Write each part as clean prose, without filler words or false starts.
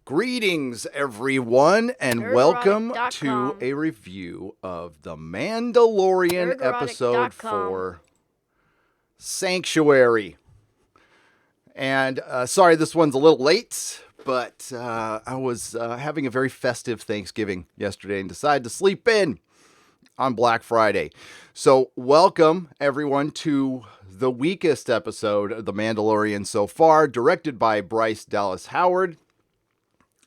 Greetings, everyone, and welcome to Nerderotic.com. a review of The Mandalorian episode Nerderotic.com. 4, Sanctuary. And sorry this one's a little late, but I was having a very festive Thanksgiving yesterday and decided to sleep in on Black Friday. So welcome, everyone, to the weakest episode of The Mandalorian so far, directed by Bryce Dallas Howard.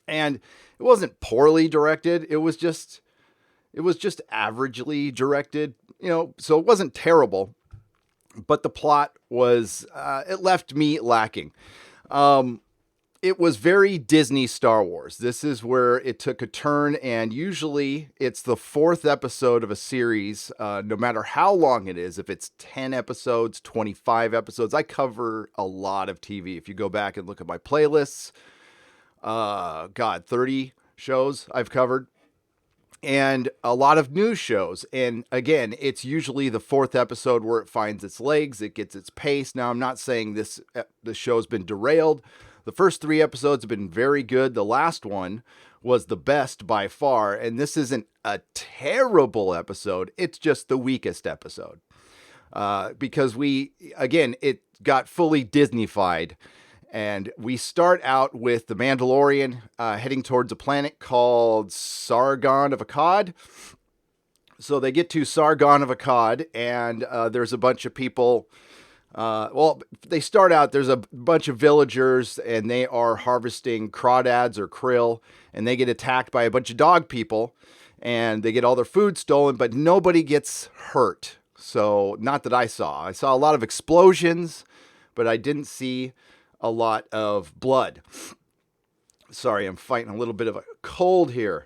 And it wasn't poorly directed. It was just averagely directed, so it wasn't terrible, but the plot was, it left me lacking. It was very Disney Star Wars. This is where it took a turn, and usually it's the fourth episode of a series, no matter how long it is. If it's 10 episodes, 25 episodes, I cover a lot of TV. If you go back and look at my playlists, 30 shows I've covered, and a lot of news shows. And again, it's usually the fourth episode where it finds its legs, it gets its pace. Now, I'm not saying the show's been derailed. The first 3 episodes have been very good. The last one was the best by far, and this isn't a terrible episode. It's just the weakest episode. Because it got fully Disney-fied. And we start out with the Mandalorian heading towards a planet called Sargon of Akkad. So they get to Sargon of Akkad, and there's a bunch of people. They start out, there's a bunch of villagers, and they are harvesting crawdads or krill, and they get attacked by a bunch of dog people, and they get all their food stolen, but nobody gets hurt. So, not that I saw. I saw a lot of explosions, but I didn't see a lot of blood. Sorry, I'm fighting a little bit of a cold here.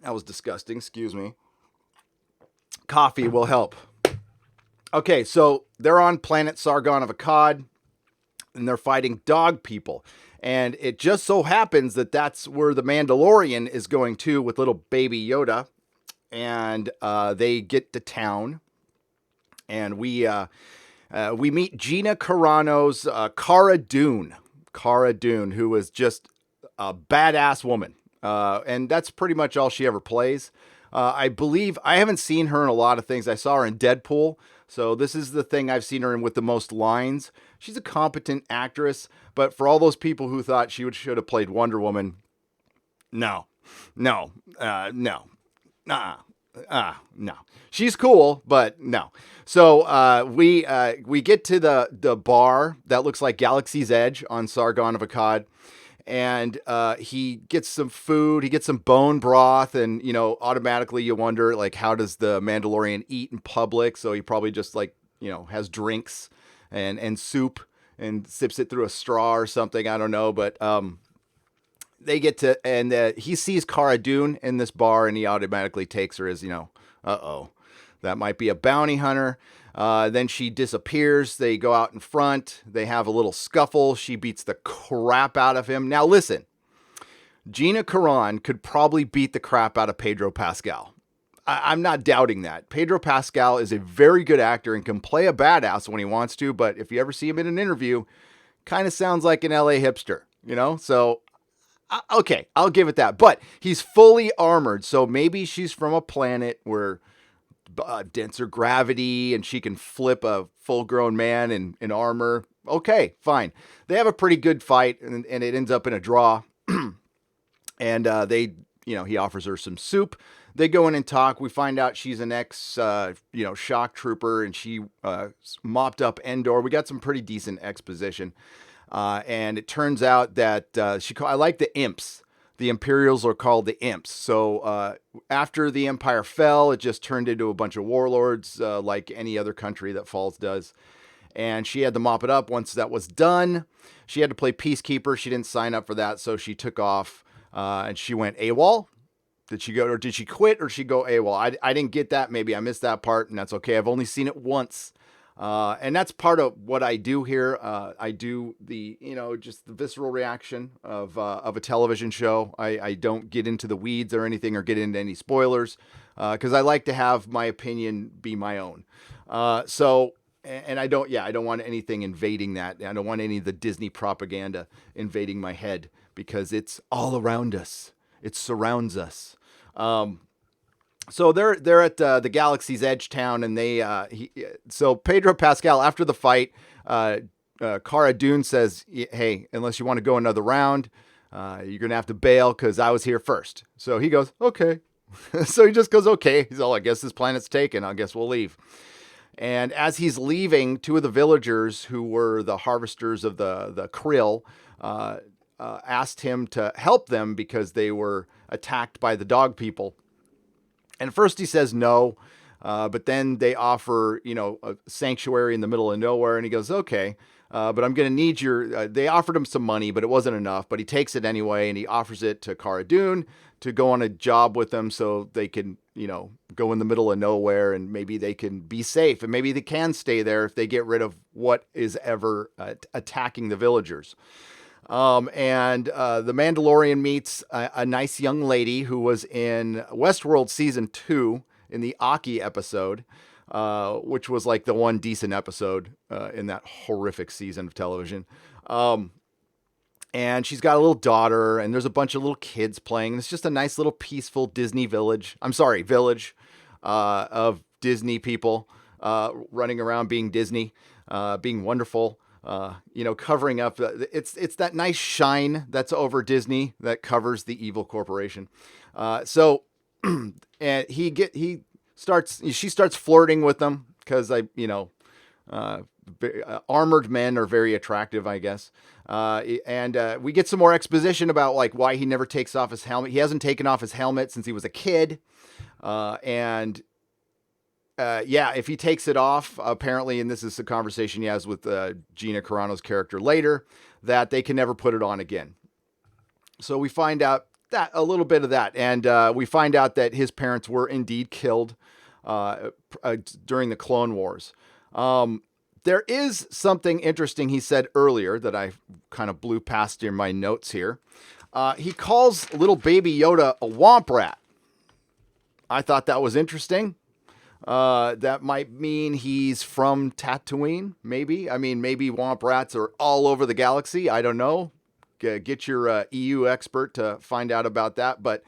That was disgusting. Excuse me. Coffee will help. Okay, so they're on planet Sargon of Akkad, and they're fighting dog people. And it just so happens that that's where the Mandalorian is going to with little baby Yoda. And they get to town, and we meet Gina Carano's Cara Dune. Cara Dune, who is just a badass woman. And that's pretty much all she ever plays. I believe, I haven't seen her in a lot of things. I saw her in Deadpool. So this is the thing I've seen her in with the most lines. She's a competent actress. But for all those people who thought she should have played Wonder Woman, no. No. She's cool, but no. So we get to the bar that looks like Galaxy's Edge on Sargon of Akkad, and he gets some food. He gets some bone broth, and automatically you wonder, like, how does the Mandalorian eat in public? So he probably just has drinks and soup and sips it through a straw or something. I don't know, but they get to, and he sees Cara Dune in this bar, and he automatically takes her as, that might be a bounty hunter. Then she disappears. They go out in front. They have a little scuffle. She beats the crap out of him. Now, listen, Gina Carano could probably beat the crap out of Pedro Pascal. I'm not doubting that. Pedro Pascal is a very good actor and can play a badass when he wants to, but if you ever see him in an interview, kind of sounds like an LA hipster, So, okay, I'll give it that. But he's fully armored, so maybe she's from a planet where denser gravity and she can flip a full-grown man in armor. Okay, fine. They have a pretty good fight, and it ends up in a draw. And he offers her some soup. They go in and talk. We find out she's an shock trooper, and she mopped up Endor. We got some pretty decent exposition. And it turns out that I like the imps. The Imperials are called the imps. So after the Empire fell, it just turned into a bunch of warlords, like any other country that falls does. And she had to mop it up. Once that was done, she had to play peacekeeper. She didn't sign up for that, so she took off and she went AWOL. Did she quit, or did she go AWOL? I didn't get that. Maybe I missed that part, and that's okay. I've only seen it once. And that's part of what I do here. I do just the visceral reaction of a television show. I don't get into the weeds or anything, or get into any spoilers, because I like to have my opinion be my own. And I don't want anything invading that. I don't want any of the Disney propaganda invading my head. because it's all around us. It surrounds us. So they're at the Galaxy's Edge town, and so Pedro Pascal, after the fight, Cara Dune says, "Hey, unless you want to go another round, you're gonna have to bail because I was here first." So he goes, "Okay." So he just goes, "Okay." He's all, "I guess this planet's taken. I guess we'll leave." And as he's leaving, two of the villagers who were the harvesters of the krill asked him to help them because they were attacked by the dog people. And first he says no, but then they offer, a sanctuary in the middle of nowhere, and he goes, "Okay, but I'm going to need your." They offered him some money, but it wasn't enough. But he takes it anyway, and he offers it to Cara Dune to go on a job with them, so they can, go in the middle of nowhere, and maybe they can be safe, and maybe they can stay there if they get rid of what is ever attacking the villagers. The Mandalorian meets a nice young lady who was in Westworld season 2 in the Aki episode, which was like the one decent episode in that horrific season of television. And she's got a little daughter, and there's a bunch of little kids playing. It's just a nice little peaceful Disney village. Village of Disney people running around being Disney, being wonderful. Covering up. It's that nice shine that's over Disney that covers the evil corporation. And she starts flirting with them because armored men are very attractive, I guess. And we get some more exposition about like why he never takes off his helmet. He hasn't taken off his helmet since he was a kid. If he takes it off, apparently, and this is the conversation he has with Gina Carano's character later, that they can never put it on again. So we find out that a little bit of that, and we find out that his parents were indeed killed during the Clone Wars. There is something interesting he said earlier that I kind of blew past in my notes here. He calls little baby Yoda a womp rat. I thought that was interesting. That might mean he's from Tatooine, maybe. I mean, maybe womp rats are all over the galaxy. I don't know. Get your EU expert to find out about that. But,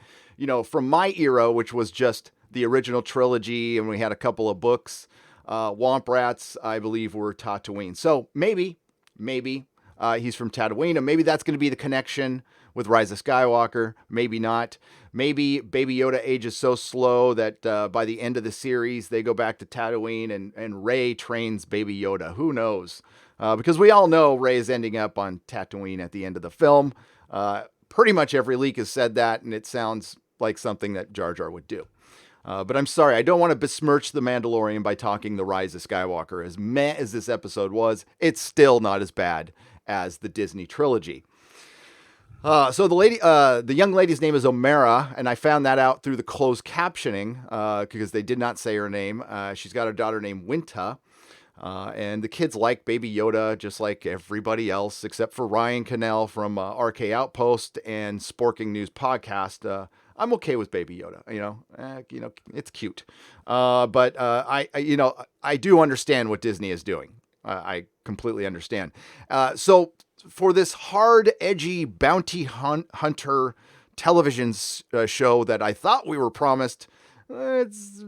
from my era, which was just the original trilogy, and we had a couple of books, womp rats, I believe, were Tatooine. So maybe he's from Tatooine, and maybe that's going to be the connection with Rise of Skywalker. Maybe not. Maybe Baby Yoda ages so slow that by the end of the series, they go back to Tatooine and Rey trains Baby Yoda. Who knows? Because we all know Rey is ending up on Tatooine at the end of the film. Pretty much every leak has said that, and it sounds like something that Jar Jar would do. But I'm sorry, I don't want to besmirch The Mandalorian by talking The Rise of Skywalker. As meh as this episode was, it's still not as bad as the Disney trilogy. So the young lady's name is Omera, and I found that out through the closed captioning because they did not say her name. She's got a daughter named Winta, and the kids like Baby Yoda just like everybody else, except for Ryan Cannell from RK Outpost and Sporking News Podcast. I'm okay with Baby Yoda, it's cute, but I do understand what Disney is doing. I completely understand. So for this hard, edgy bounty hunter television show that I thought we were promised, it's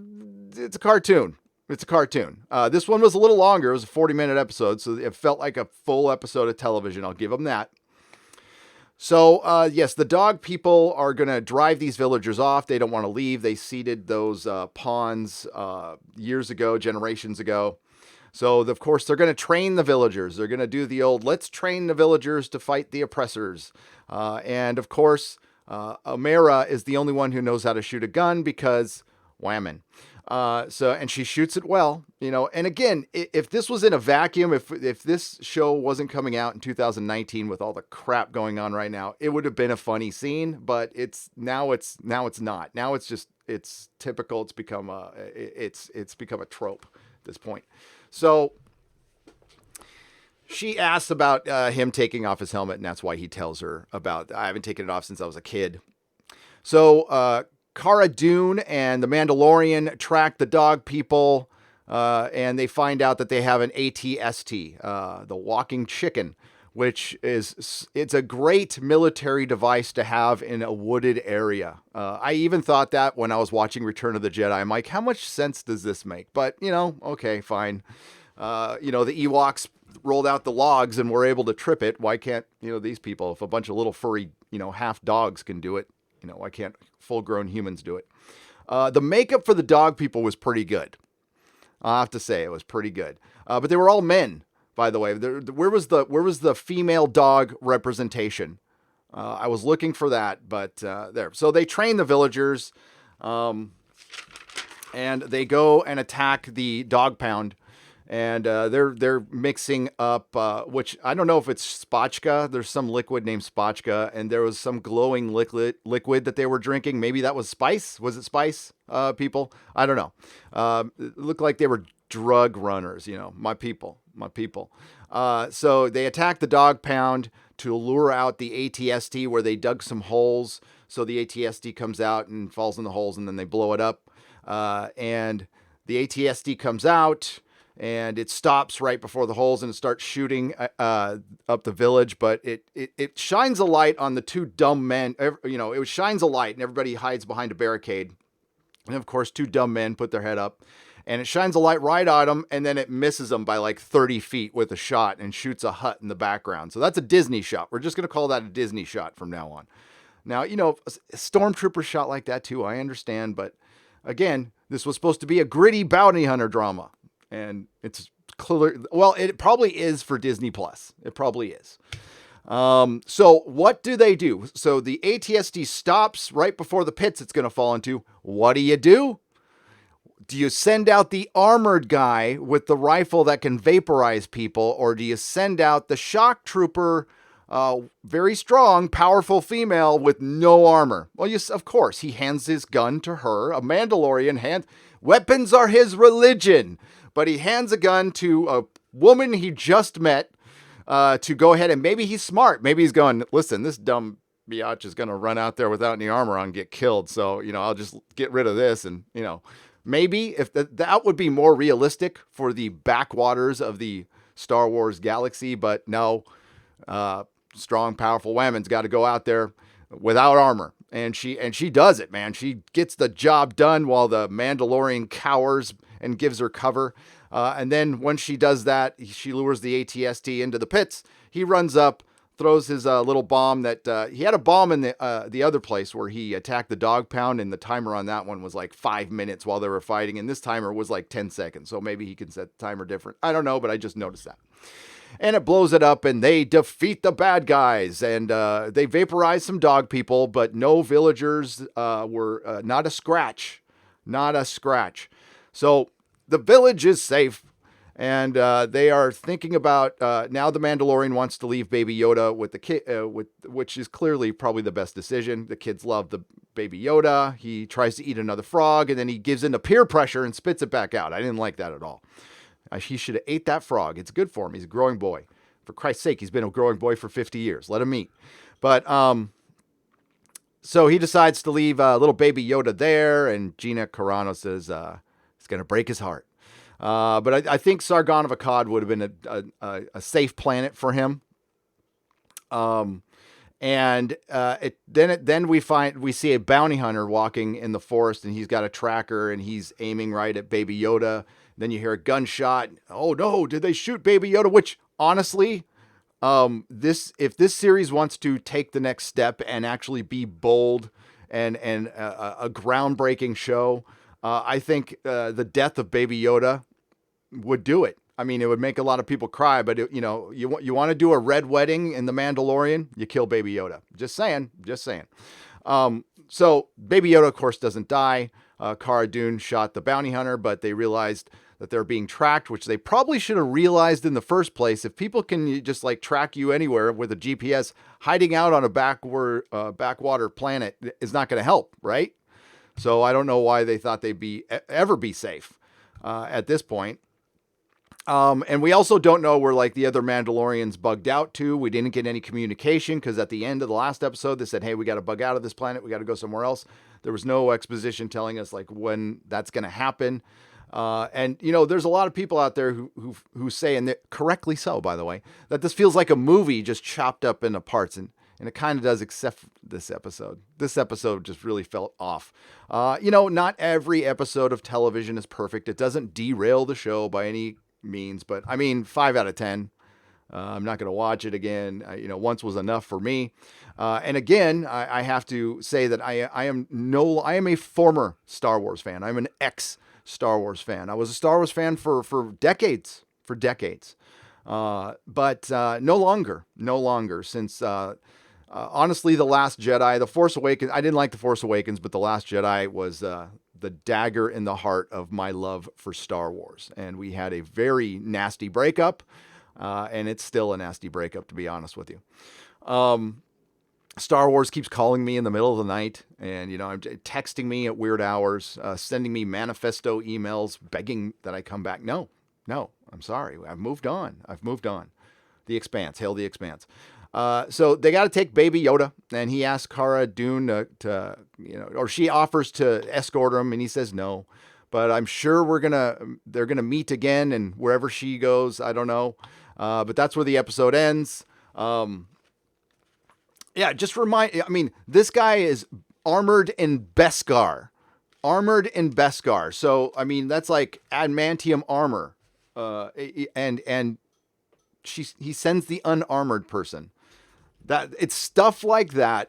a cartoon. It's a cartoon. This one was a little longer. It was a 40-minute episode, so it felt like a full episode of television. I'll give them that. So, yes, the dog people are going to drive these villagers off. They don't want to leave. They seeded those pawns years ago, generations ago. So, of course, they're going to train the villagers. They're going to do the old, let's train the villagers to fight the oppressors. And, of course, Omera is the only one who knows how to shoot a gun because whammon. And she shoots it well, and again, if this was in a vacuum, if this show wasn't coming out in 2019 with all the crap going on right now, it would have been a funny scene, but it's not. Now it's typical. It's become a trope at this point. So she asks about him taking off his helmet, and that's why he tells her about, I haven't taken it off since I was a kid. So, Cara Dune and the Mandalorian track the dog people, and they find out that they have an ATST, the walking chicken, which it's a great military device to have in a wooded area. I even thought that when I was watching Return of the Jedi. I'm like, how much sense does this make? But, okay, fine. The Ewoks rolled out the logs and were able to trip it. Why can't, these people, if a bunch of little furry, half dogs can do it, why can't full-grown humans do it? The makeup for the dog people was pretty good. I'll have to say it was pretty good. But they were all men, by the way. Where was the female dog representation? I was looking for that, but there. So they train the villagers, and they go and attack the dog pound. And they're mixing up, which I don't know if it's spotchka. There's some liquid named spotchka, and there was some glowing liquid that they were drinking. Maybe that was spice. Was it spice, people? I don't know. It looked like they were drug runners, my people. So they attacked the dog pound to lure out the ATST, where they dug some holes. So the ATST comes out and falls in the holes, and then they blow it up. And the ATST comes out, and it stops right before the holes, and it starts shooting up the village. But it shines a light on the two dumb men. It shines a light, and everybody hides behind a barricade. And of course, two dumb men put their head up, and it shines a light right at them, and then it misses them by like 30 feet with a shot and shoots a hut in the background. So that's a Disney shot. We're just going to call that a Disney shot from now on. Now, a stormtrooper shot like that too, I understand. But again, this was supposed to be a gritty bounty hunter drama. And it's clear. Well, it probably is for Disney Plus. It probably is. So what do they do? So the ATST stops right before the pits it's going to fall into. What do? Do you send out the armored guy with the rifle that can vaporize people, or do you send out the shock trooper, very strong, powerful female with no armor? Well, yes, of course, he hands his gun to her. A Mandalorian weapons are his religion. But he hands a gun to a woman he just met to go ahead, and maybe he's smart. Maybe he's going, listen, this dumb biatch is going to run out there without any armor on and get killed. So, I'll just get rid of this. And, maybe if that would be more realistic for the backwaters of the Star Wars galaxy. But no, strong, powerful woman's got to go out there without armor. And she does it, man. She gets the job done while the Mandalorian cowers and gives her cover. And then once she does that, she lures the ATST into the pits. He runs up, throws his little bomb that he had a bomb in the other place where he attacked the dog pound, and the timer on that one was like 5 minutes while they were fighting. And this timer was like 10 seconds. So maybe he can set the timer different. I don't know, but I just noticed that. And it blows it up, and they defeat the bad guys, and they vaporize some dog people, but no villagers were not a scratch. So the village is safe, and they are thinking about now the Mandalorian wants to leave Baby Yoda with the kid, which is clearly probably the best decision. The kids love the Baby Yoda. He tries to eat another frog, and then he gives in to peer pressure and spits it back out. I didn't like that at all. He should have ate that frog. It's good for him. He's a growing boy. For Christ's sake, he's been a growing boy for 50 years. Let him eat. But so he decides to leave little Baby Yoda there, and Gina Carano says it's going to break his heart. But I think Sargon of Akkad would have been a safe planet for him. Then we see a bounty hunter walking in the forest, and he's got a tracker, and he's aiming right at Baby Yoda. Then you hear a gunshot. Oh no, did they shoot Baby Yoda? Which honestly, if this series wants to take the next step and actually be bold and a groundbreaking show, I think the death of Baby Yoda would do it. I mean, it would make a lot of people cry, but you want to do a red wedding in The Mandalorian, you kill Baby Yoda. Just saying. So Baby Yoda, of course, doesn't die. Cara Dune shot the bounty hunter, but they realized that they're being tracked, which they probably should have realized in the first place. If people can just like track you anywhere with a GPS, hiding out on a backwater planet is not going to help, right? So I don't know why they thought they'd ever be safe at this point. And we also don't know where like the other Mandalorians bugged out to. We didn't get any communication because at the end of the last episode, they said, hey, we got to bug out of this planet. We got to go somewhere else. There was no exposition telling us like when that's going to happen. And there's a lot of people out there who say, and correctly so, by the way, that this feels like a movie just chopped up into parts, and it kind of does, except for this episode. This episode just really felt off. Not every episode of television is perfect. It doesn't derail the show by any means, but 5 out of 10. I'm not going to watch it again. Once was enough for me. And again, I have to say that I am a former Star Wars fan. I'm an ex-Star Wars fan. I was a Star Wars fan for decades, but no longer since, honestly, The Last Jedi, The Force Awakens. I didn't like The Force Awakens, but The Last Jedi was the dagger in the heart of my love for Star Wars. And we had a very nasty breakup. And it's still a nasty breakup, to be honest with you. Star Wars keeps calling me in the middle of the night and, I'm texting me at weird hours, sending me manifesto emails, begging that I come back. No, I'm sorry. I've moved on. The Expanse, hail the Expanse. So they got to take Baby Yoda, and he asks Cara Dune or she offers to escort him, and he says no. But I'm sure they're gonna meet again, and wherever she goes, I don't know. But that's where the episode ends. This guy is armored in Beskar. So, that's like adamantium armor. And he sends the unarmored person. That it's stuff like that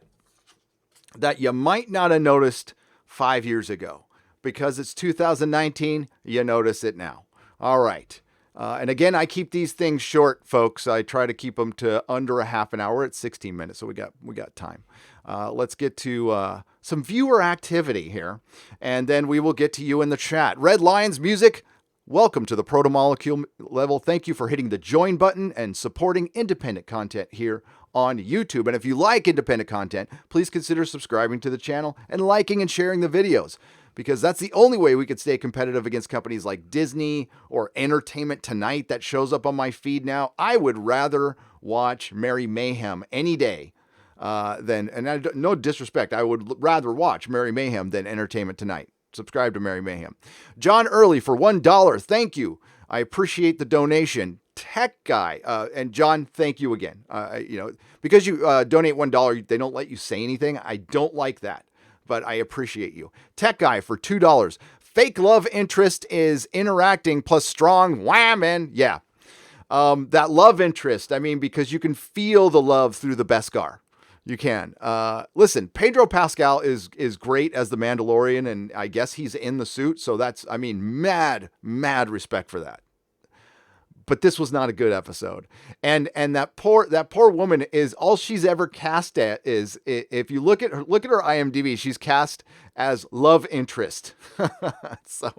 you might not have noticed 5 years ago. Because it's 2019, you notice it now. All right. And again, I keep these things short, folks. I try to keep them to under a half an hour. It's 16 minutes, so we got time. Let's get to some viewer activity here, and then we will get to you in the chat. Red Lions Music, welcome to the Proto Molecule level. Thank you for hitting the join button and supporting independent content here on YouTube. And if you like independent content, please consider subscribing to the channel and liking and sharing the videos, because that's the only way we could stay competitive against companies like Disney or Entertainment Tonight that shows up on my feed now. I would rather watch Merry Mayhem any day no disrespect, I would rather watch Merry Mayhem than Entertainment Tonight. Subscribe to Merry Mayhem. John Early for $1. Thank you. I appreciate the donation. Tech Guy, and John, thank you again. Because you donate $1, they don't let you say anything. I don't like that, but I appreciate you. Tech Guy for $2. Fake love interest is interacting plus strong whamming. Yeah. That love interest, because you can feel the love through the Beskar. You can. Listen, Pedro Pascal is great as the Mandalorian, and I guess he's in the suit, so that's, mad respect for that. But this was not a good episode. And that poor woman is all she's ever cast at is, if you look at her IMDb, she's cast as love interest. So,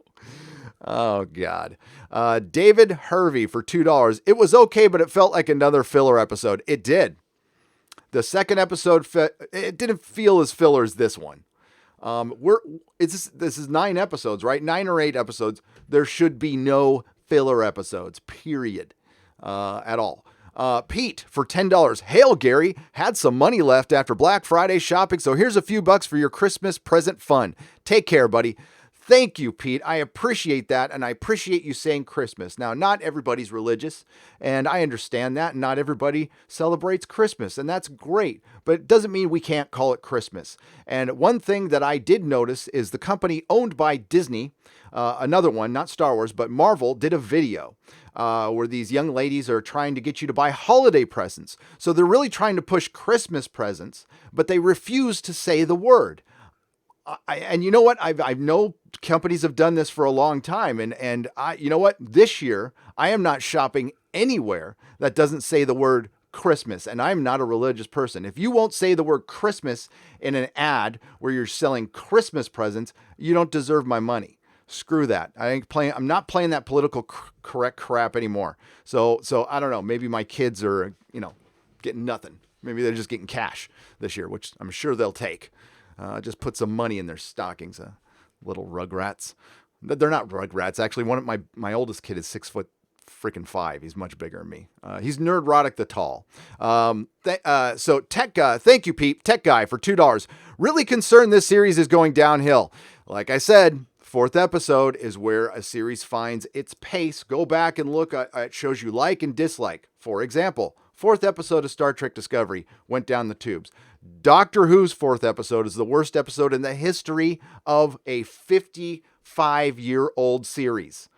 oh God. David Hervey for $2. It was okay, but it felt like another filler episode. It did. The second episode, it didn't feel as filler as this one. This is 9 episodes, right? 9 or 8 episodes. There should be no filler episodes, period, at all. Pete for $10. Hail, Gary. Had some money left after Black Friday shopping, so here's a few bucks for your Christmas present fun. Take care, buddy. Thank you, Pete. I appreciate that, and I appreciate you saying Christmas. Now, not everybody's religious, and I understand that. Not everybody celebrates Christmas, and that's great, but it doesn't mean we can't call it Christmas. And one thing that I did notice is the company owned by Disney, another one, not Star Wars, but Marvel, did a video where these young ladies are trying to get you to buy holiday presents. So they're really trying to push Christmas presents, but they refuse to say the word. And you know what? I know companies have done this for a long time. And you know what? This year, I am not shopping anywhere that doesn't say the word Christmas. And I'm not a religious person. If you won't say the word Christmas in an ad where you're selling Christmas presents, you don't deserve my money. Screw that. I'm not playing that political correct crap anymore. So I don't know. Maybe my kids are, getting nothing. Maybe they're just getting cash this year, which I'm sure they'll take. Just put some money in their stockings. Little rugrats. They're not rugrats. Actually, one of my oldest kid is 6'5". He's much bigger than me. He's Nerdrotic the Tall. So Tech Guy, thank you, Pete. Tech Guy for $2. Really concerned this series is going downhill. Like I said, Fourth episode is where a series finds its pace. Go back and look at shows you like and dislike. For example, fourth episode of Star Trek Discovery went down the tubes. Doctor Who's fourth episode is the worst episode in the history of a 55-year-old series.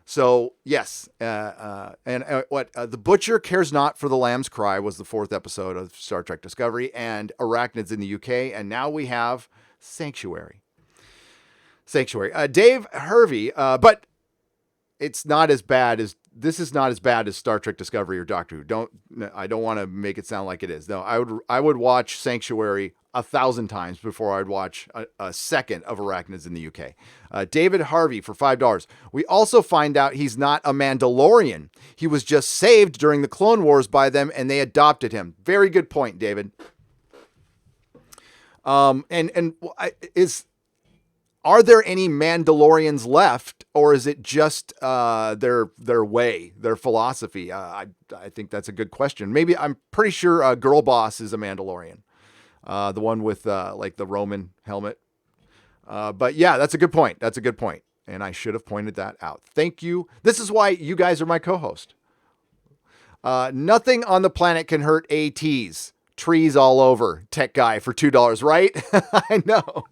So, yes, The Butcher Cares Not for the Lamb's Cry was the fourth episode of Star Trek Discovery, and Arachnids in the UK, and now we have Sanctuary. Dave Hervey, but it's not as bad as, this is not as bad as Star Trek Discovery or Doctor Who. I don't want to make it sound like it is. No, I would watch Sanctuary 1,000 times before I'd watch a second of Arachnids in the UK. David Harvey for $5. We also find out he's not a Mandalorian. He was just saved during the Clone Wars by them, and they adopted him. Very good point, David. Are there any Mandalorians left, or is it just their way, their philosophy? I think that's a good question. Maybe, I'm pretty sure Girl Boss is a Mandalorian. The one with like the Roman helmet. But yeah, that's a good point. And I should have pointed that out. Thank you. This is why you guys are my co-host. Nothing on the planet can hurt ATs. Trees all over. Tech guy for $2, right? I know.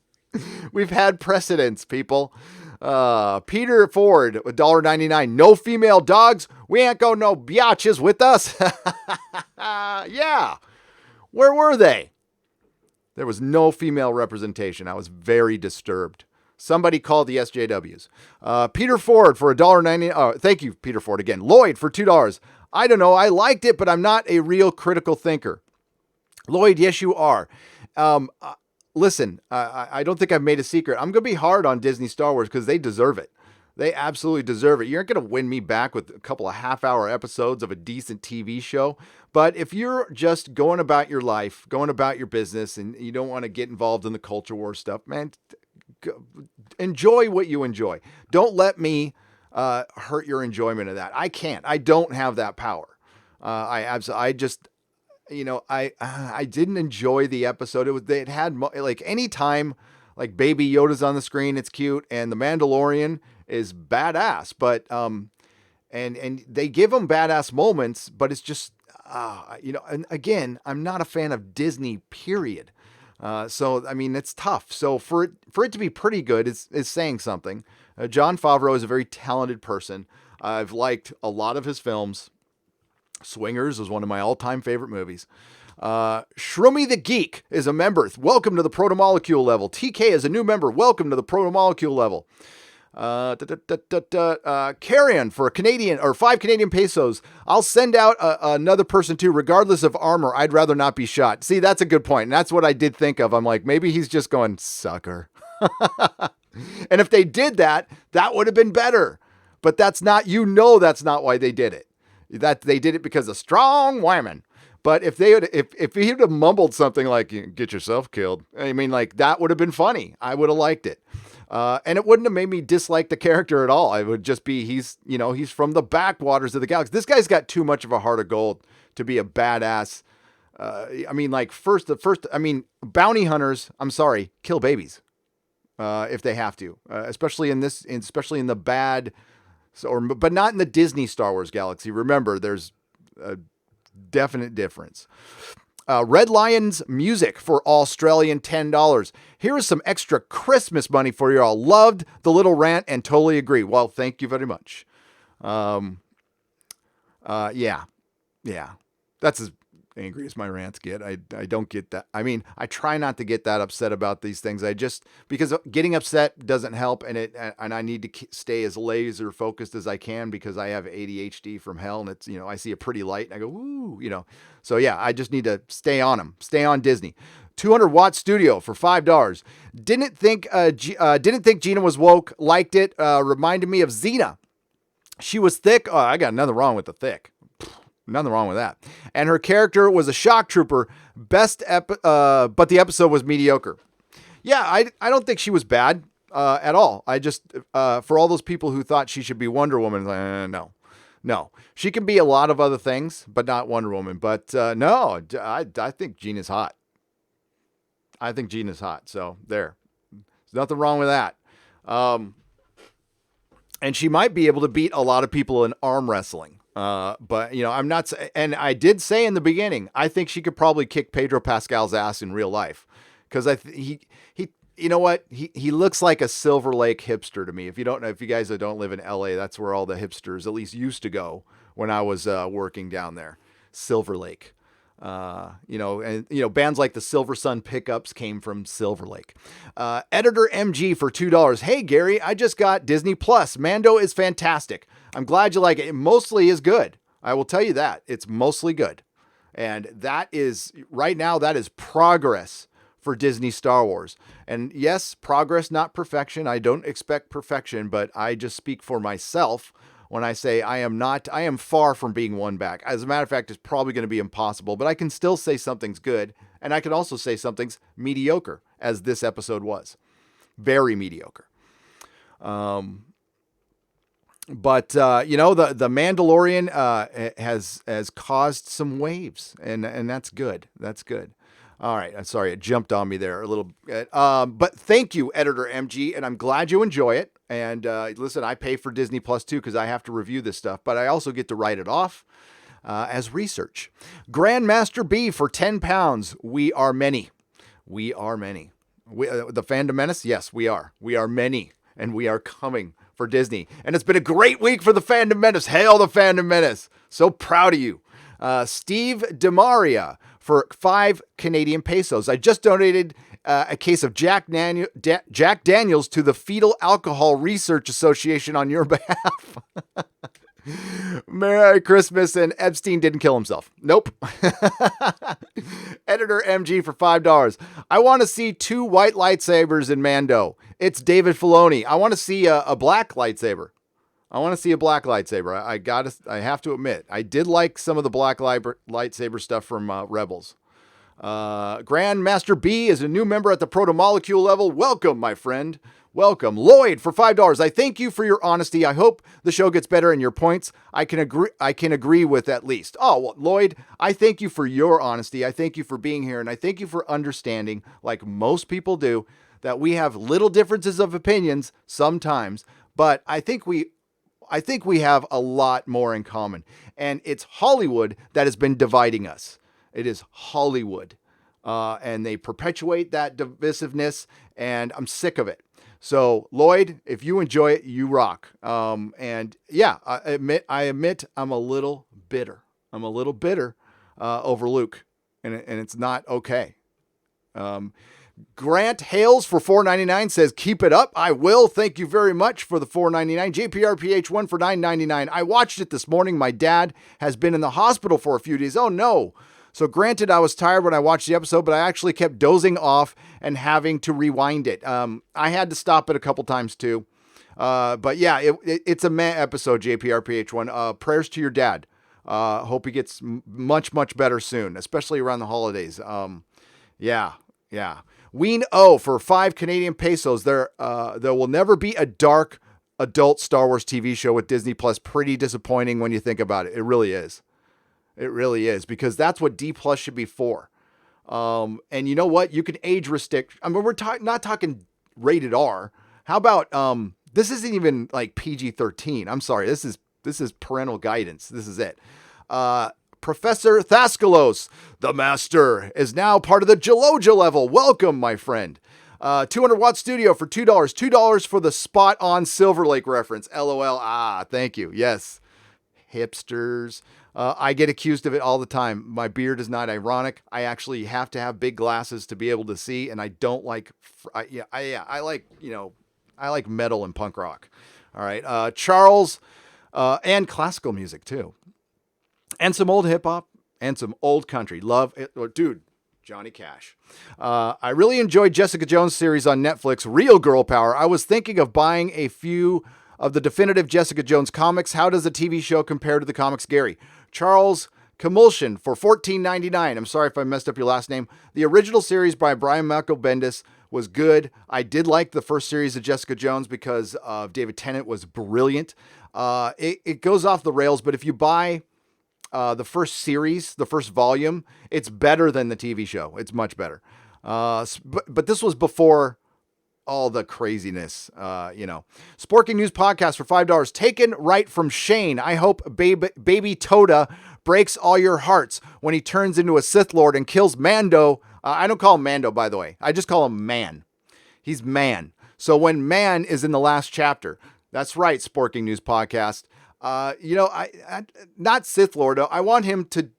We've had precedents, people. Peter Ford, $1.99. No female dogs. We ain't got no biatches with us. Yeah. Where were they? There was no female representation. I was very disturbed. Somebody called the SJWs. Peter Ford for $1.90. Oh, thank you, Peter Ford again. Lloyd for $2. I don't know. I liked it, but I'm not a real critical thinker. Lloyd, yes, you are. Listen, I don't think I've made a secret. I'm going to be hard on Disney Star Wars because they deserve it. They absolutely deserve it. You aren't going to win me back with a couple of half-hour episodes of a decent TV show. But if you're just going about your life, going about your business, and you don't want to get involved in the culture war stuff, man, enjoy what you enjoy. Don't let me hurt your enjoyment of that. I can't. I don't have that power. I didn't enjoy the episode. It had like any time like Baby Yoda's on the screen, it's cute, and the Mandalorian is badass, but and they give them badass moments, but it's just and again, I'm not a fan of Disney, period. So I mean, it's tough. So for it to be pretty good is saying something. Jon Favreau is a very talented person. I've liked a lot of his films. Swingers is one of my all-time favorite movies. Shroomy the Geek is a member. Welcome to the Protomolecule level. TK is a new member. Welcome to the Protomolecule level. Carrion for a Canadian or 5 Canadian pesos. I'll send out another person too, regardless of armor. I'd rather not be shot. See, that's a good point. And that's what I did think of. I'm like, maybe he's just going, sucker. And if they did that, that would have been better. But that's not why they did it. That they did it because of strong women. But if he would have mumbled something like, get yourself killed, I mean, like, that would have been funny. I would have liked it. And it wouldn't have made me dislike the character at all. It would just be, he's from the backwaters of the galaxy. This guy's got too much of a heart of gold to be a badass. Bounty hunters, I'm sorry, kill babies. If they have to, especially in the bad, but not in the Disney Star Wars galaxy. Remember, there's a definite difference. Red Lion's Music for Australian $10. Here is some extra Christmas money for you all. Loved the little rant and totally agree. Well, thank you very much. Yeah. That's as angry as my rants get. I don't get that. I mean, I try not to get that upset about these things. Because getting upset doesn't help, and I need to stay as laser focused as I can because I have ADHD from hell, and it's, I see a pretty light and I go, woo, So yeah, I just need to stay on them. Stay on Disney. 200-watt studio for $5. Didn't think Gina was woke. Liked it. Reminded me of Xena. She was thick. Oh, I got nothing wrong with the thick. Nothing wrong with that. And her character was a shock trooper. But the episode was mediocre. Yeah, I don't think she was bad at all. I just, for all those people who thought she should be Wonder Woman, no. She can be a lot of other things, but not Wonder Woman. But no, I think Gina's hot. So there. There's nothing wrong with that. and she might be able to beat a lot of people in arm wrestling. But I'm not, and I did say in the beginning, I think she could probably kick Pedro Pascal's ass in real life, because he, you know what, he looks like a Silver Lake hipster to me. If you don't know, if you guys that don't live in LA, that's where all the hipsters at least used to go when I was working down there, Silver Lake. Bands like the Silver Sun Pickups came from Silver Lake. Editor MG for $2. Hey, Gary, I just got Disney Plus. Mando is fantastic. I'm glad you like it. It mostly is good. I will tell you that. It's mostly good. And that is, right now, that is progress for Disney Star Wars. And yes, progress, not perfection. I don't expect perfection, but I just speak for myself when I say I am far from being one back. As a matter of fact, it's probably going to be impossible, but I can still say something's good, and I can also say something's mediocre, as this episode was. Very mediocre. The Mandalorian has caused some waves, and that's good. That's good. All right. I'm sorry. It jumped on me there a little bit. But thank you, Editor MG, and I'm glad you enjoy it. And listen, I pay for Disney Plus too, because I have to review this stuff, but I also get to write it off as research. Grandmaster B for £10. We are many. We are many. The Fandom Menace? Yes, we are. We are many, and we are coming for Disney. And it's been a great week for the Fandom Menace. Hail the Fandom Menace. So proud of you. Steve DeMaria for 5 Canadian pesos. I just donated a case of Jack Daniels to the Fetal Alcohol Research Association on your behalf. Merry Christmas, and Epstein didn't kill himself. Nope. Editor MG for $5. I want to see 2 white lightsabers in Mando. It's David Filoni. I want to see a black lightsaber. I have to admit, I did like some of the black lightsaber stuff from Rebels. Grandmaster B is a new member at the proto-molecule level. Welcome, my friend. Welcome. Lloyd for $5. I thank you for your honesty. I hope the show gets better and your points I can agree with at least. Oh, well, Lloyd, I thank you for your honesty. I thank you for being here, and I thank you for understanding, like most people do, that we have little differences of opinions sometimes, but I think we have a lot more in common, and it's Hollywood that has been dividing us. It is Hollywood, and they perpetuate that divisiveness, and I'm sick of it. So, Lloyd, if you enjoy it, you rock. And yeah, I admit I'm a little bitter. Over Luke, and it's not okay. Grant Hales for $4.99 says, keep it up. I will. Thank you very much for the $4.99. JPRPH1 for $9.99. I watched it this morning. My dad has been in the hospital for a few days. Oh, no. So granted, I was tired when I watched the episode, but I actually kept dozing off and having to rewind it. I had to stop it a couple times too. But yeah, it's a meh episode, JPRPH1. Prayers to your dad. Hope he gets much, much better soon, especially around the holidays. Yeah. Ween O for 5 Canadian pesos. There will never be a dark adult Star Wars TV show with Disney Plus. Pretty disappointing when you think about it. It really is. It really is, because that's what D Plus should be for. And you know what? You can age restrict. I mean, we're not talking rated R. How about this isn't even like PG-13. I'm sorry. This is parental guidance. This is it. Professor Thaskalos, the master, is now part of the Geloja level. Welcome, my friend. 200-watt studio for $2. $2 for the spot-on Silver Lake reference. LOL. Thank you. Yes. Hipsters. I get accused of it all the time. My beard is not ironic. I actually have to have big glasses to be able to see, and I don't like. I like metal and punk rock. All right, Charles, and classical music too, and some old hip hop and some old country. Love it, dude. Johnny Cash. I really enjoyed Jessica Jones series on Netflix, Real Girl Power. I was thinking of buying a few of the definitive Jessica Jones comics. How does the TV show compare to the comics, Gary? Charles Camulsion for $14.99. I'm sorry if I messed up your last name. The original series by Brian Michael Bendis was good. I did like the first series of Jessica Jones because David Tennant was brilliant. It goes off the rails, but if you buy the first series, the first volume, it's better than the TV show. It's much better. But this was before all the craziness, Sporking News Podcast for $5. Taken right from Shane. I hope baby Toda breaks all your hearts when he turns into a Sith Lord and kills Mando. I don't call him Mando, by the way. I just call him Man. He's Man. So when Man is in the last chapter, that's right, Sporking News Podcast. I not Sith Lord. I want him to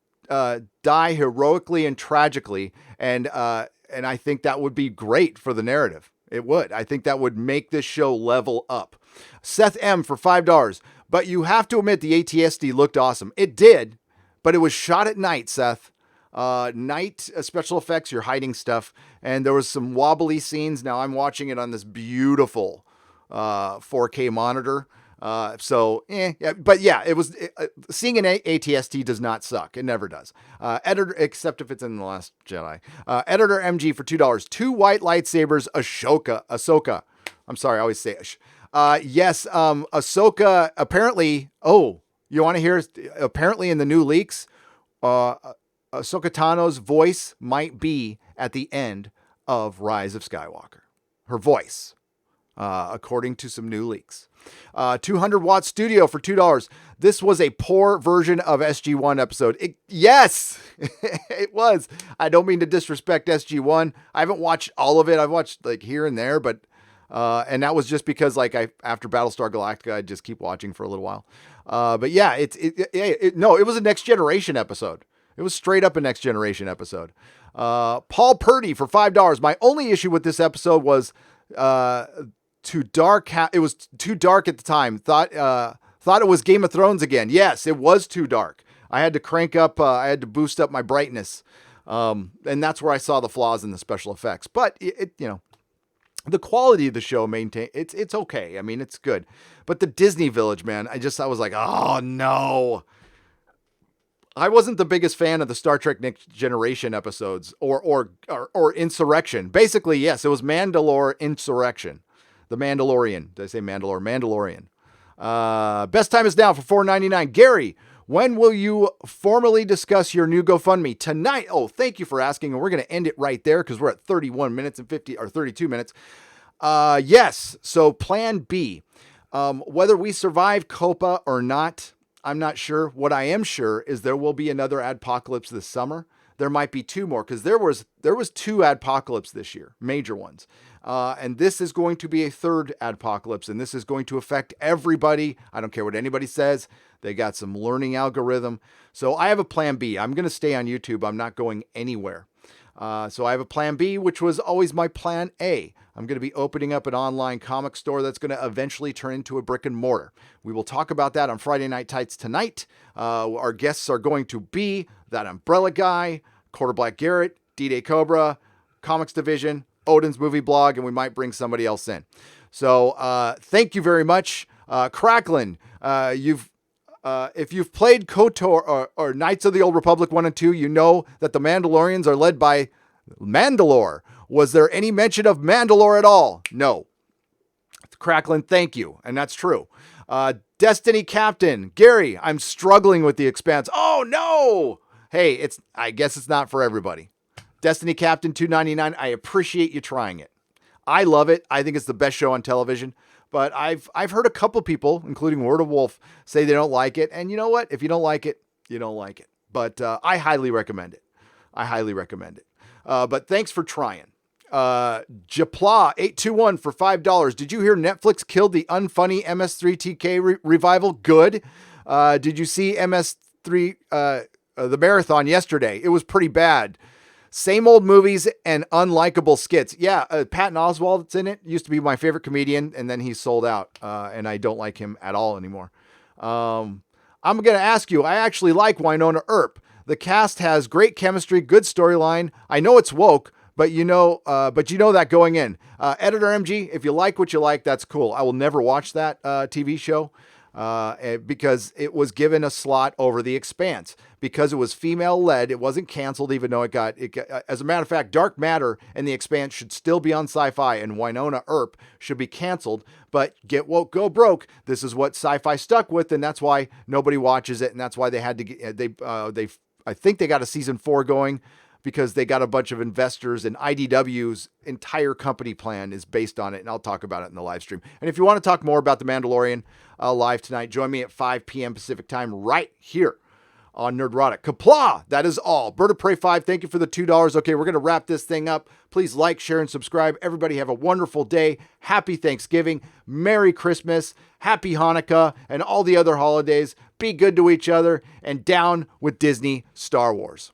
die heroically and tragically, and I think that would be great for the narrative. It would. I think that would make this show level up. Seth M for $5. But you have to admit the ATSD looked awesome. It did, but it was shot at night, Seth. Night special effects, you're hiding stuff. And there was some wobbly scenes. Now I'm watching it on this beautiful 4K monitor. But yeah, it was seeing an ATST does not suck. It never does. Editor, except if it's in The Last Jedi. Editor MG for $2. 2 white lightsabers. Ahsoka. I'm sorry, I always say yes. Ahsoka apparently. Oh, you want to hear? Apparently, in the new leaks, Ahsoka Tano's voice might be at the end of Rise of Skywalker. Her voice, according to some new leaks. 200 watt studio for $2. This was a poor version of SG1 episode. Yes, it was. I don't mean to disrespect SG1. I haven't watched all of it. I've watched like here and there, but and that was just because after Battlestar Galactica, I just keep watching for a little while. But yeah, it was a Next Generation episode. It was straight up a Next Generation episode. Paul Purdy for $5. My only issue with this episode was too dark. It was too dark at the time. Thought it was Game of Thrones again. Yes, it was too dark. I had to crank up. I had to boost up my brightness, and that's where I saw the flaws in the special effects. But the quality of the show it's okay. I mean, it's good. But the Disney Village, man, I was like, oh no. I wasn't the biggest fan of the Star Trek Next Generation episodes or Insurrection. Basically, yes, it was Mandalore Insurrection. The Mandalorian. Did I say Mandalore? Mandalorian. Best time is now for $4.99. Gary, when will you formally discuss your new GoFundMe? Tonight. Oh, thank you for asking. And we're going to end it right there because we're at 31 minutes and 32 minutes. Yes. So plan B. Whether we survive COPA or not, I'm not sure. What I am sure is there will be another Adpocalypse this summer. There might be 2 more because there was 2 Adpocalypse this year, major ones. And this is going to be a 3rd Adpocalypse, and this is going to affect everybody. I don't care what anybody says. They got some learning algorithm. So I have a plan B. I'm going to stay on YouTube. I'm not going anywhere. So I have a plan B, which was always my plan A. I'm going to be opening up an online comic store that's going to eventually turn into a brick and mortar. We will talk about that on Friday Night Tights tonight. Our guests are going to be that Umbrella Guy, Quarter Black Garrett, D-Day Cobra, Comics Division, Odin's Movie Blog, and we might bring somebody else in. So thank you very much. Cracklin, if you've played KOTOR or Knights of the Old Republic 1 and 2, you know that the Mandalorians are led by Mandalore. Was there any mention of Mandalore at all? No. Cracklin, thank you. And that's true. Destiny Captain, Gary, I'm struggling with The Expanse. Oh, no. Hey, I guess it's not for everybody. Destiny Captain $2.99. I appreciate you trying it. I love it. I think it's the best show on television. But I've heard a couple people, including Word of Wolf, say they don't like it. And you know what? If you don't like it, you don't like it. But I highly recommend it. But thanks for trying. Japla821 for $5. Did you hear Netflix killed the unfunny MS3TK revival? Good. Did you see MS3 the marathon yesterday? It was pretty bad. Same old movies and unlikable skits. Yeah, Patton Oswalt's in it. Used to be my favorite comedian, and then he sold out, and I don't like him at all anymore. I'm going to ask you, I actually like Winona Earp. The cast has great chemistry, good storyline. I know it's woke, but you know that going in. Editor MG, if you like what you like, that's cool. I will never watch that TV show because it was given a slot over The Expanse. Because it was female-led, it wasn't canceled, even though it got. As a matter of fact, Dark Matter and The Expanse should still be on Sci-Fi, and Winona Earp should be canceled. But get woke, go broke. This is what Sci-Fi stuck with, and that's why nobody watches it, and that's why they had to get. I think they got a season 4 going because they got a bunch of investors, and IDW's entire company plan is based on it. And I'll talk about it in the live stream. And if you want to talk more about The Mandalorian live tonight, join me at 5 p.m. Pacific time right here on Nerdrotic. Kapla! That is all. Bird of Prey 5, thank you for the $2. Okay, we're going to wrap this thing up. Please like, share, and subscribe. Everybody have a wonderful day. Happy Thanksgiving. Merry Christmas. Happy Hanukkah. And all the other holidays. Be good to each other. And down with Disney Star Wars.